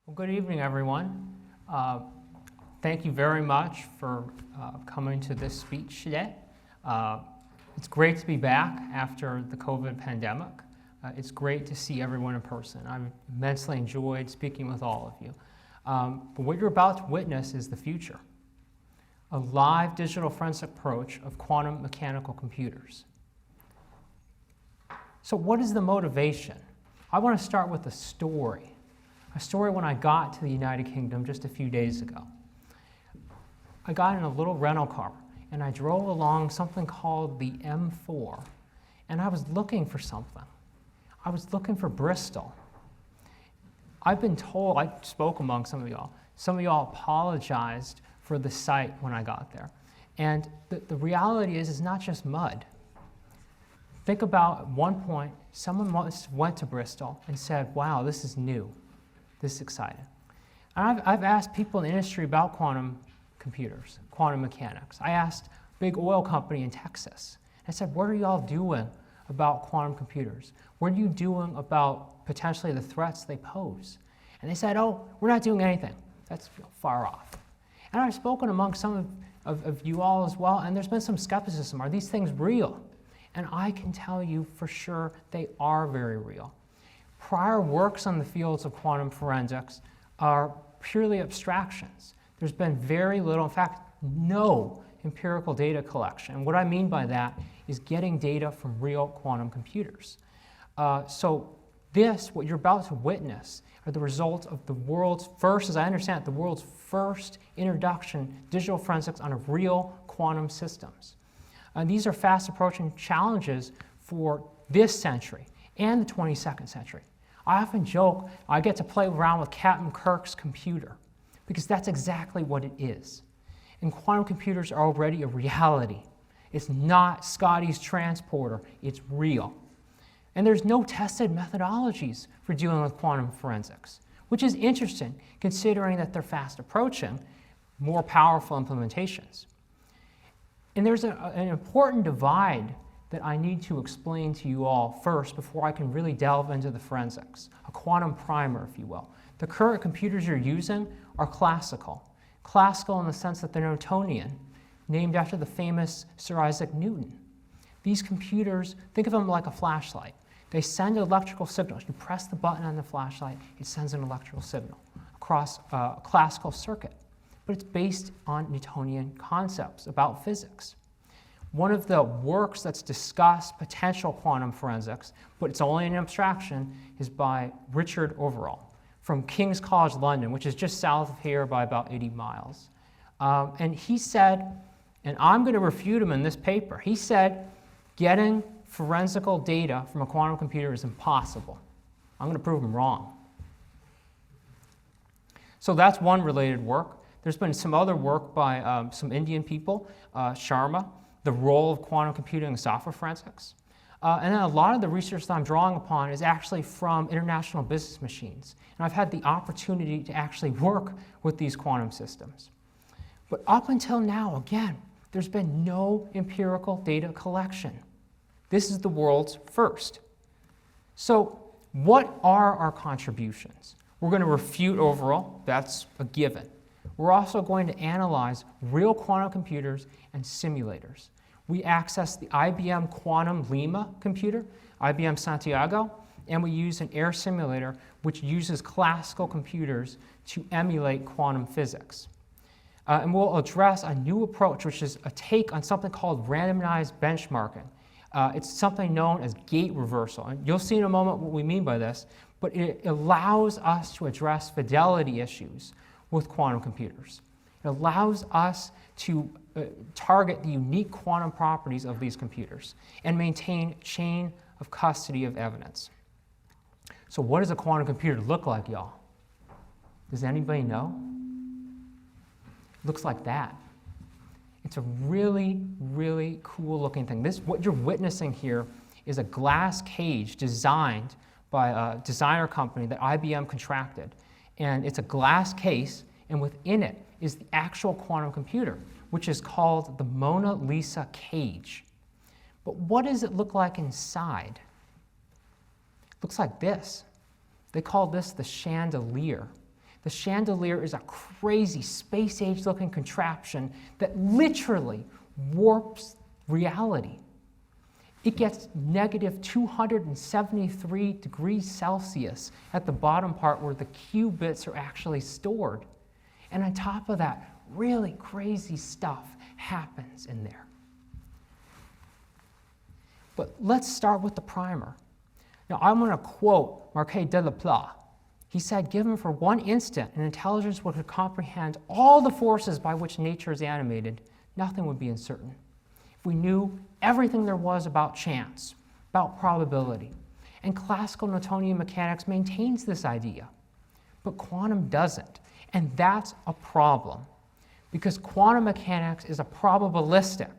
Well, good evening, everyone. Thank you very much for coming to this speech today. It's great to be back after the COVID pandemic. It's great to see everyone in person. I've immensely enjoyed speaking with all of you. But what you're about to witness is the future. A live digital forensic approach of quantum mechanical computers. So what is the motivation? I want to start with a story when I got to the United Kingdom just a few days ago. I got in a little rental car and I drove along something called the M4, and I was looking for something. I was looking for Bristol. I've been told, I spoke among some of y'all apologized for the site when I got there. And the reality is, it's not just mud. Think about at one point, someone went to Bristol and said, wow, this is new. This is exciting. And I've asked people in the industry about quantum computers, quantum mechanics. I asked a big oil company in Texas. I said, what are y'all doing about quantum computers? What are you doing about potentially the threats they pose? And they said, oh, we're not doing anything. That's far off. And I've spoken among some of you all as well, and there's been some skepticism. Are these things real? And I can tell you for sure they are very real. Prior works on the fields of quantum forensics are purely abstractions. There's been very little, in fact, no empirical data collection. And what I mean by that is getting data from real quantum computers. So what you're about to witness are the results of the world's first, as I understand it, the world's first introduction digital forensics on real quantum systems. These are fast approaching challenges for this century and the 22nd century. I often joke I get to play around with Captain Kirk's computer because that's exactly what it is. And quantum computers are already a reality. It's not Scotty's transporter, it's real. And there's no tested methodologies for dealing with quantum forensics, which is interesting considering that they're fast approaching more powerful implementations. And there's an important divide that I need to explain to you all first before I can really delve into the forensics, a quantum primer, if you will. The current computers you're using are classical. Classical in the sense that they're Newtonian, named after the famous Sir Isaac Newton. These computers, think of them like a flashlight. They send electrical signals. You press the button on the flashlight, it sends an electrical signal across a classical circuit. But it's based on Newtonian concepts about physics. One of the works that's discussed potential quantum forensics, but it's only an abstraction, is by Richard Overill from King's College London, which is just south of here by about 80 miles. And he said, and I'm going to refute him in this paper, he said getting forensical data from a quantum computer is impossible. I'm going to prove him wrong. So that's one related work. There's been some other work by some Indian people, Sharma, the role of quantum computing in software forensics. And then a lot of the research that I'm drawing upon is actually from international business machines. And I've had the opportunity to actually work with these quantum systems. But up until now, again, there's been no empirical data collection. This is the world's first. So what are our contributions? We're going to refute Overill, that's a given. We're also going to analyze real quantum computers and simulators. We access the IBM Quantum Lima computer, IBM Santiago, and we use an air simulator which uses classical computers to emulate quantum physics. And we'll address a new approach, which is a take on something called randomized benchmarking. It's something known as gate reversal. And you'll see in a moment what we mean by this, but it allows us to address fidelity issues with quantum computers. It allows us to target the unique quantum properties of these computers and maintain chain of custody of evidence. So what does a quantum computer look like, y'all? Does anybody know? It looks like that. It's a really, really cool looking thing. What you're witnessing here is a glass cage designed by a designer company that IBM contracted. And it's a glass case, and within it is the actual quantum computer, which is called the Mona Lisa cage. But what does it look like inside? It looks like this. They call this the chandelier. The chandelier is a crazy space-age looking contraption that literally warps reality. It gets negative 273 degrees Celsius at the bottom part where the qubits are actually stored. And on top of that, really crazy stuff happens in there. But let's start with the primer. Now, I'm going to quote Marquis de Laplace. He said, given for one instant an intelligence which could comprehend all the forces by which nature is animated, nothing would be uncertain. If we knew everything there was about chance, about probability. And classical Newtonian mechanics maintains this idea. But quantum doesn't. And that's a problem. Because quantum mechanics is a probabilistic.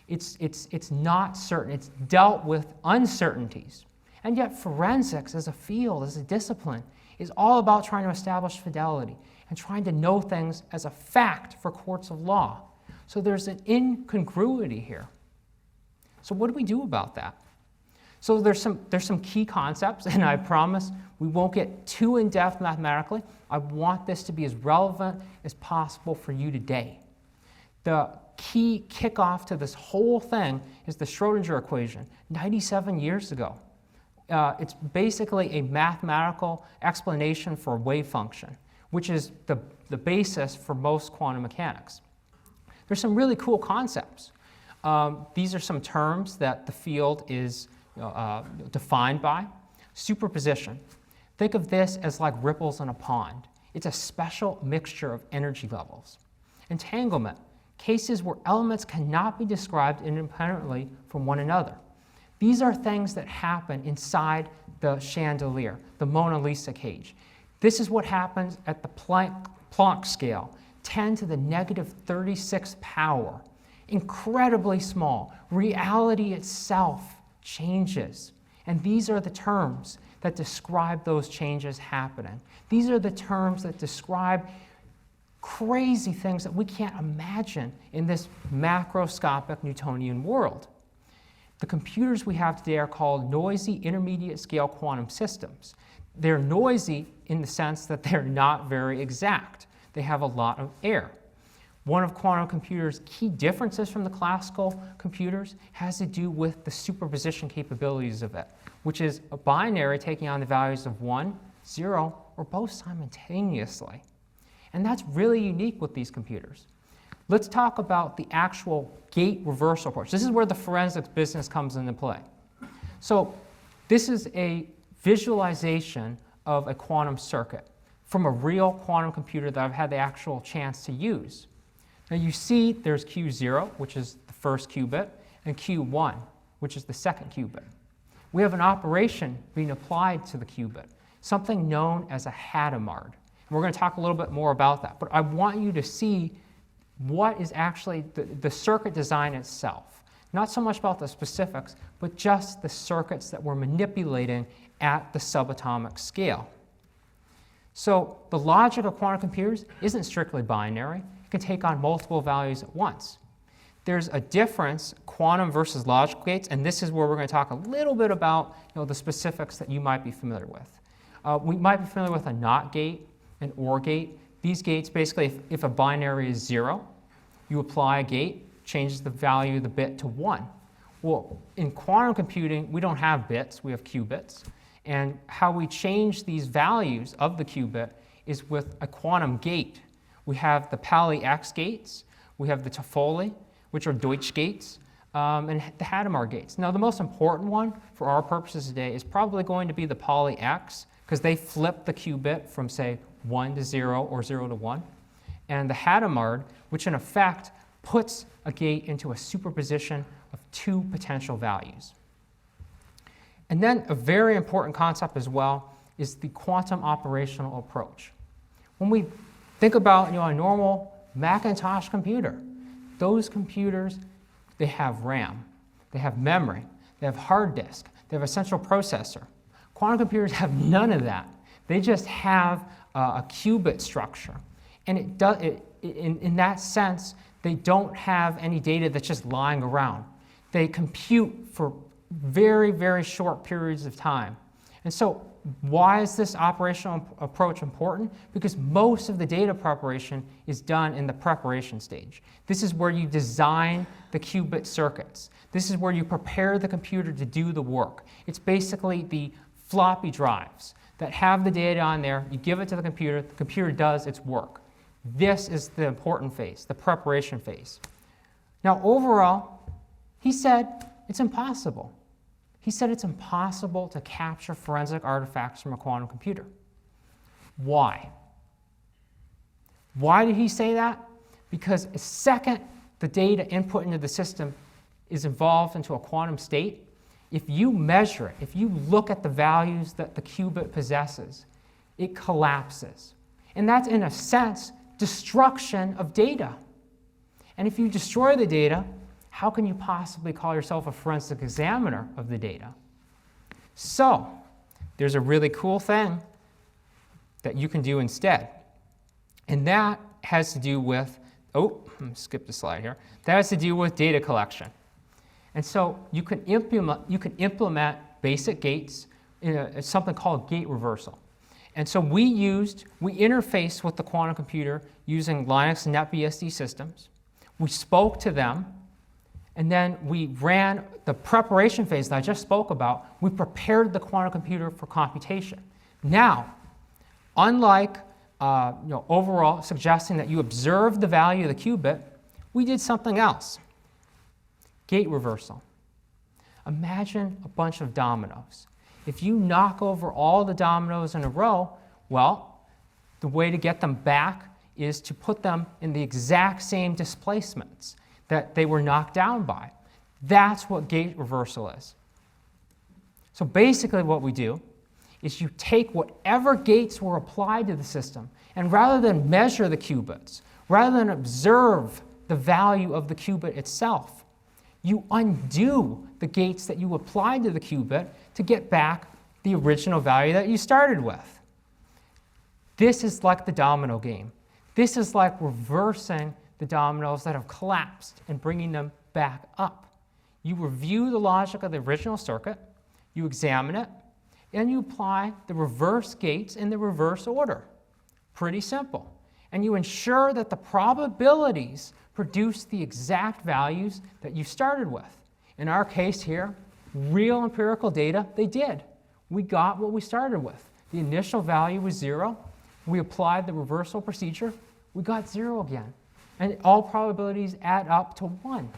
It's not certain. It's dealt with uncertainties. And yet forensics as a field, as a discipline, is all about trying to establish fidelity and trying to know things as a fact for courts of law. So there's an incongruity here. So what do we do about that? So there's some key concepts, and I promise we won't get too in-depth mathematically. I want this to be as relevant as possible for you today. The key kickoff to this whole thing is the Schrödinger equation, 97 years ago. It's basically a mathematical explanation for a wave function, which is the basis for most quantum mechanics. There's some really cool concepts. These are some terms that the field is defined by. Superposition. Think of this as like ripples in a pond. It's a special mixture of energy levels. Entanglement. Cases where elements cannot be described independently from one another. These are things that happen inside the chandelier, the Mona Lisa cage. This is what happens at the Planck scale, 10 to the negative 36th power. Incredibly small. Reality itself changes. And these are the terms that describe those changes happening. These are the terms that describe crazy things that we can't imagine in this macroscopic Newtonian world. The computers we have today are called noisy intermediate scale quantum systems. They're noisy in the sense that they're not very exact. They have a lot of error. One of quantum computers' key differences from the classical computers has to do with the superposition capabilities of it, which is a binary taking on the values of 1, 0, or both simultaneously. And that's really unique with these computers. Let's talk about the actual gate reversal approach. This is where the forensics business comes into play. So this is a visualization of a quantum circuit from a real quantum computer that I've had the actual chance to use. Now you see there's Q0, which is the first qubit, and Q1, which is the second qubit. We have an operation being applied to the qubit, something known as a Hadamard. And we're going to talk a little bit more about that. But I want you to see what is actually the circuit design itself. Not so much about the specifics, but just the circuits that we're manipulating at the subatomic scale. So the logic of quantum computers isn't strictly binary. It can take on multiple values at once. There's a difference, quantum versus logical gates, and this is where we're going to talk a little bit about the specifics that you might be familiar with. We might be familiar with a NOT gate, an OR gate. These gates, basically, if a binary is 0, you apply a gate, changes the value of the bit to 1. Well, in quantum computing, we don't have bits, we have qubits. And how we change these values of the qubit is with a quantum gate. We have the Pauli X gates, we have the Toffoli, which are Deutsch gates, and the Hadamard gates. Now, the most important one for our purposes today is probably going to be the Pauli X, because they flip the qubit from, say, 1 to 0 or 0 to 1. And the Hadamard, which in effect puts a gate into a superposition of 2 potential values. And then a very important concept as well is the quantum operational approach. When we think about a normal Macintosh computer, those computers, they have RAM, they have memory, they have hard disk, they have a central processor. Quantum computers have none of that. They just have a qubit structure. And in that sense, they don't have any data that's just lying around. They compute for very, very short periods of time. And so why is this operational approach important? Because most of the data preparation is done in the preparation stage. This is where you design the qubit circuits. This is where you prepare the computer to do the work. It's basically the floppy drives that have the data on there. You give it to the computer does its work. This is the important phase, the preparation phase. Now, Overill, he said it's impossible. He said it's impossible to capture forensic artifacts from a quantum computer. Why? Why did he say that? Because the second the data input into the system is evolved into a quantum state, if you measure it, if you look at the values that the qubit possesses, it collapses. And that's, in a sense, destruction of data. And if you destroy the data, how can you possibly call yourself a forensic examiner of the data? So, there's a really cool thing that you can do instead. And that has to do with, skip the slide here. That has to do with data collection. And so you can implement basic gates in something called gate reversal. And so we interfaced with the quantum computer using Linux and NetBSD systems. We spoke to them, and then we ran the preparation phase that I just spoke about. We prepared the quantum computer for computation. Now, unlike Overill suggesting that you observe the value of the qubit, we did something else. Gate reversal. Imagine a bunch of dominoes. If you knock over all the dominoes in a row, well, the way to get them back is to put them in the exact same displacements that they were knocked down by. That's what gate reversal is. So basically what we do is you take whatever gates were applied to the system, and rather than measure the qubits, rather than observe the value of the qubit itself, you undo the gates that you applied to the qubit to get back the original value that you started with. This is like the domino game. This is like reversing the dominoes that have collapsed and bringing them back up. You review the logic of the original circuit, you examine it, and you apply the reverse gates in the reverse order. Pretty simple. And you ensure that the probabilities produce the exact values that you started with. In our case here, real empirical data, they did. We got what we started with. The initial value was 0. We applied the reversal procedure. We got 0 again. And all probabilities add up to 1.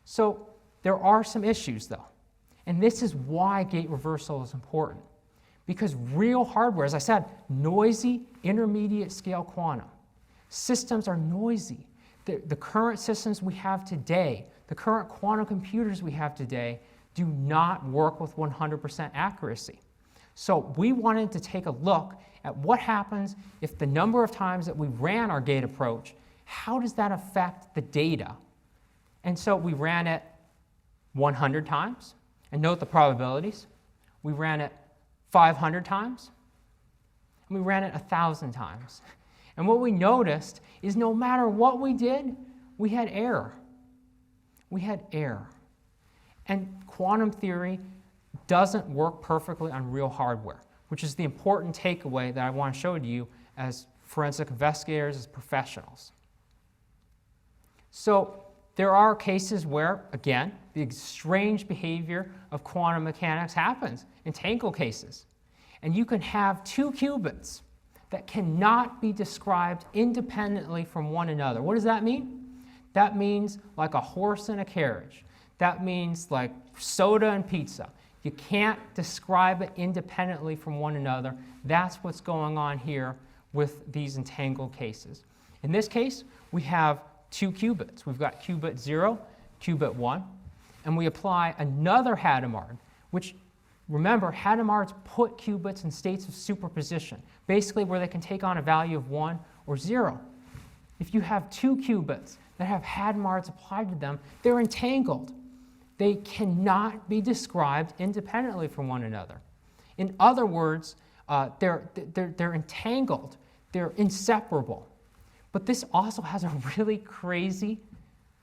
So there are some issues, though. And this is why gate reversal is important. Because real hardware, as I said, noisy, intermediate scale quantum. Systems are noisy. The current systems we have today, the current quantum computers we have today, do not work with 100% accuracy. So we wanted to take a look at what happens if the number of times that we ran our gate approach, how does that affect the data? And so we ran it 100 times, and note the probabilities. We ran it 500 times, and we ran it 1,000 times. And what we noticed is no matter what we did, we had error. We had error. And quantum theory doesn't work perfectly on real hardware, which is the important takeaway that I want to show to you as forensic investigators, as professionals. So there are cases where, again, the strange behavior of quantum mechanics happens, entangled cases. And you can have 2 qubits that cannot be described independently from one another. What does that mean? That means like a horse and a carriage. That means like soda and pizza. You can't describe it independently from one another. That's what's going on here with these entangled cases. In this case, we have 2 qubits. We've got qubit 0, qubit 1, and we apply another Hadamard, which, remember, Hadamards put qubits in states of superposition, basically where they can take on a value of 1 or 0. If you have 2 qubits that have Hadamards applied to them, they're entangled. They cannot be described independently from one another. In other words, they're entangled. They're inseparable. But this also has a really crazy,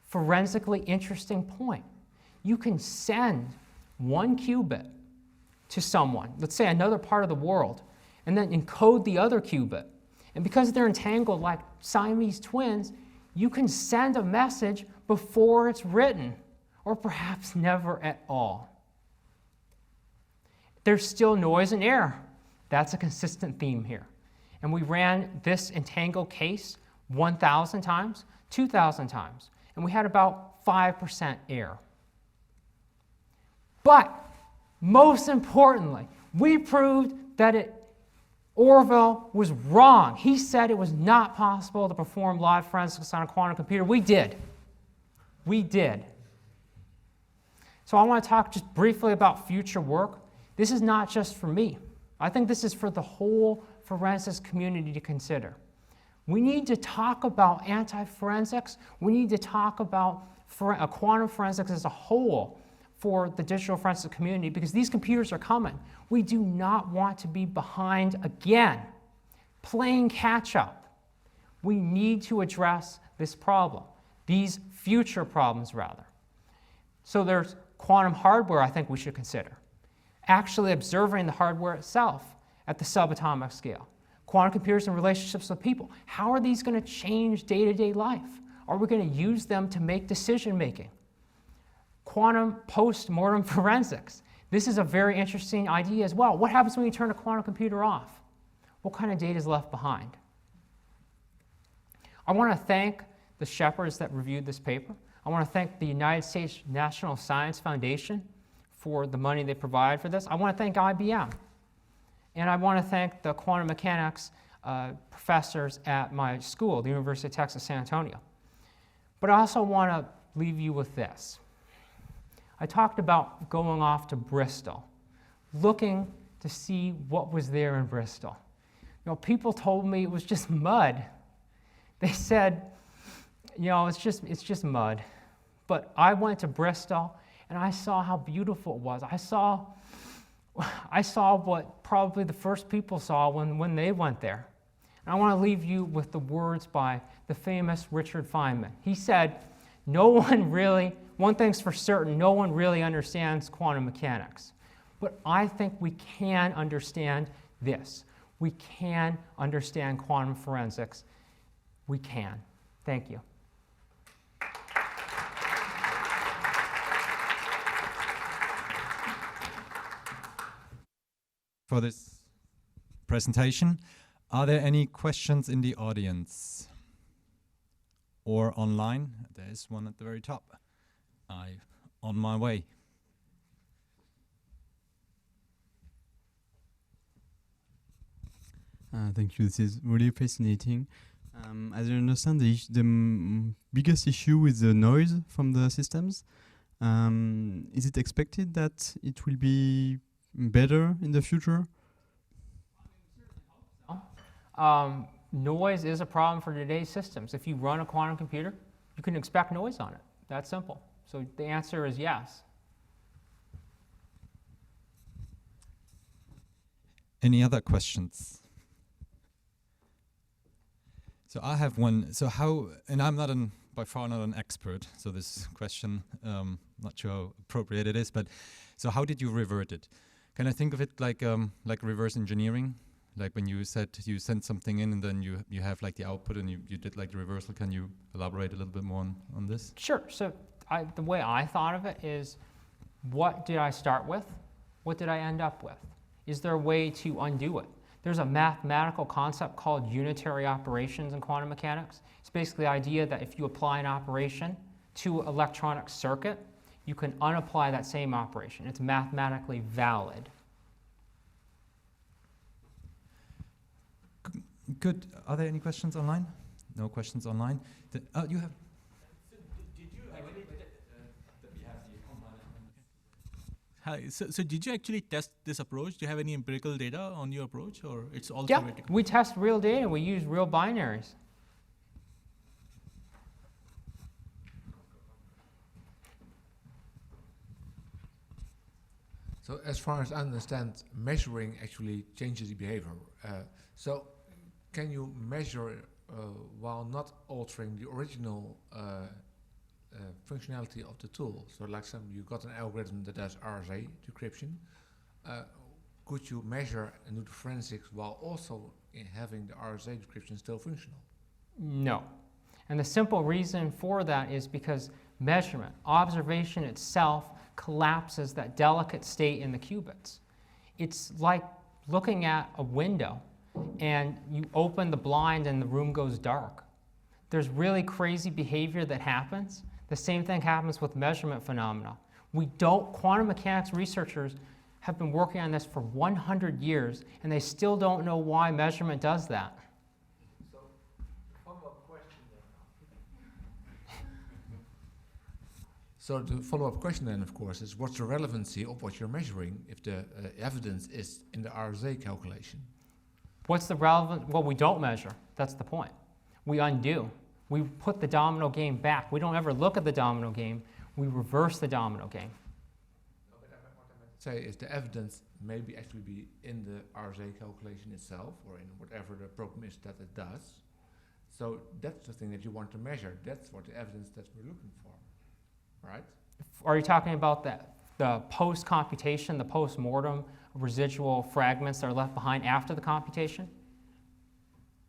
forensically interesting point. You can send 1 qubit to someone, let's say another part of the world, and then encode the other qubit. And because they're entangled like Siamese twins, you can send a message before it's written, or perhaps never at all. There's still noise and error. That's a consistent theme here. And we ran this entangled case 1,000 times, 2,000 times, and we had about 5% error. But most importantly, we proved that Overill was wrong. He said it was not possible to perform live forensics on a quantum computer. We did. We did. So I want to talk just briefly about future work. This is not just for me. I think this is for the whole forensics community to consider. We need to talk about anti-forensics. We need to talk about quantum forensics as a whole for the digital forensic community, because these computers are coming. We do not want to be behind again, playing catch up. We need to address this problem, these future problems rather. So there's quantum hardware I think we should consider. Actually observing the hardware itself at the subatomic scale. Quantum computers and relationships with people. How are these going to change day-to-day life? Are we going to use them to make decision-making? Quantum post-mortem forensics. This is a very interesting idea as well. What happens when you turn a quantum computer off? What kind of data is left behind? I want to thank the shepherds that reviewed this paper. I want to thank the United States National Science Foundation for the money they provide for this. I want to thank IBM. And I want to thank the quantum mechanics professors at my school, the University of Texas, San Antonio. But I also want to leave you with this. I talked about going off to Bristol, looking to see what was there in Bristol. You know, people told me it was just mud. They said, you know, it's just mud. But I went to Bristol and I saw how beautiful it was. I saw what probably the first people saw when they went there. And I want to leave you with the words by the famous Richard Feynman. He said, one thing's for certain, no one really understands quantum mechanics. But I think we can understand this. We can understand quantum forensics. We can. Thank you. For this presentation, are there any questions in the audience or online? There is one at the very top. On my way. Thank you. This is really fascinating. As I understand, the biggest issue is the noise from the systems. Is it expected that it will be better in the future? Noise is a problem for today's systems. If you run a quantum computer, you can expect noise on it. That's simple. So the answer is yes. Any other questions? So I have one. So how, and I'm not by far not an expert, so this question, not sure how appropriate it is, but so how did you revert it? Can I think of it like reverse engineering? Like when you said you sent something in and then you have like the output and you did like the reversal. Can you elaborate a little bit more on this? Sure. So the way I thought of it is, what did I start with? What did I end up with? Is there a way to undo it? There's a mathematical concept called unitary operations in quantum mechanics. It's basically the idea that if you apply an operation to an electronic circuit, you can unapply that same operation. It's mathematically valid. Good. Are there any questions online? No questions online. You have. Hi. So did you actually test this approach? Do you have any empirical data on your approach, or it's all Yeah, theoretical? we test real data. We use real binaries. So as far as I understand, measuring actually changes the behavior. So can you measure while not altering the original functionality of the tool? So like you got an algorithm that does RSA decryption. could you measure and do the forensics while also having the RSA description still functional? No. And the simple reason for that is because measurement, observation itself, collapses that delicate state in the qubits. It's like looking at a window and you open the blind and the room goes dark. There's really crazy behavior that happens. The same thing happens with measurement phenomena. Quantum mechanics researchers have been working on this for 100 years and they still don't know why measurement does that. So, follow-up question then. So the follow-up question then, of course, is what's the relevancy of what you're measuring if the evidence is in the RSA calculation? What's the relevant? Well, we don't measure. That's the point. We undo. We put the domino game back. We don't ever look at the domino game. We reverse the domino game. No, but what I meant to say is the evidence maybe actually be in the RSA calculation itself or in whatever the program is that it does. So that's the thing that you want to measure. That's what the evidence that we're looking for, right? Are you talking about the post-computation, the post-mortem residual fragments that are left behind after the computation?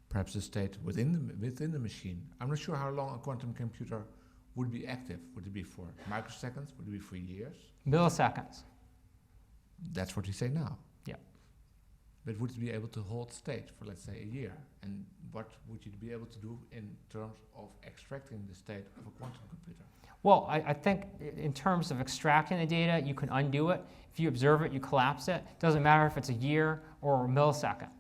Perhaps the state within the machine. I'm not sure how long a quantum computer would be active. Would it be for microseconds? Would it be for years? Milliseconds. That's what you say now. Yeah. But would it be able to hold state for, let's say, a year? And what would you be able to do in terms of extracting the state of a quantum computer? Well, I think in terms of extracting the data, you can undo it. If you observe it, you collapse it. Doesn't matter if it's a year or a millisecond.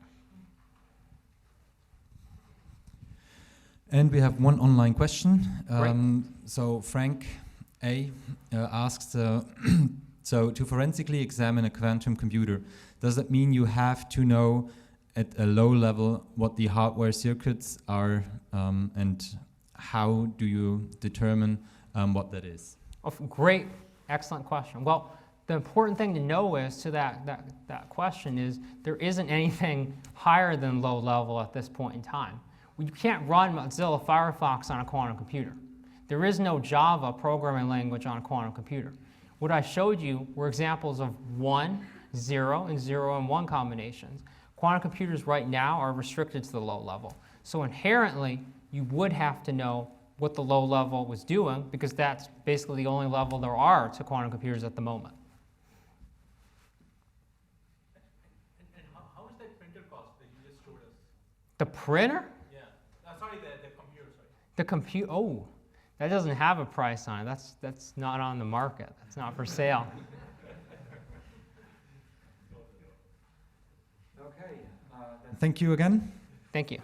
And we have one online question. Great. So Frank A asks, so to forensically examine a quantum computer, does that mean you have to know at a low level what the hardware circuits are, and how do you determine what that is? Oh, great, excellent question. Well, the important thing to know is to that question is there isn't anything higher than low level at this point in time. You can't run Mozilla Firefox on a quantum computer. There is no Java programming language on a quantum computer. What I showed you were examples of 1, 0, and 0 and 1 combinations. Quantum computers right now are restricted to the low level. So inherently, you would have to know what the low level was doing because that's basically the only level there are to quantum computers at the moment. And how much that printer cost that you just showed us? The printer? Yeah. Sorry, the computer, sorry. The compute, oh, that doesn't have a price on it. That's not on the market. That's not for sale. Okay. Thank you again. Thank you.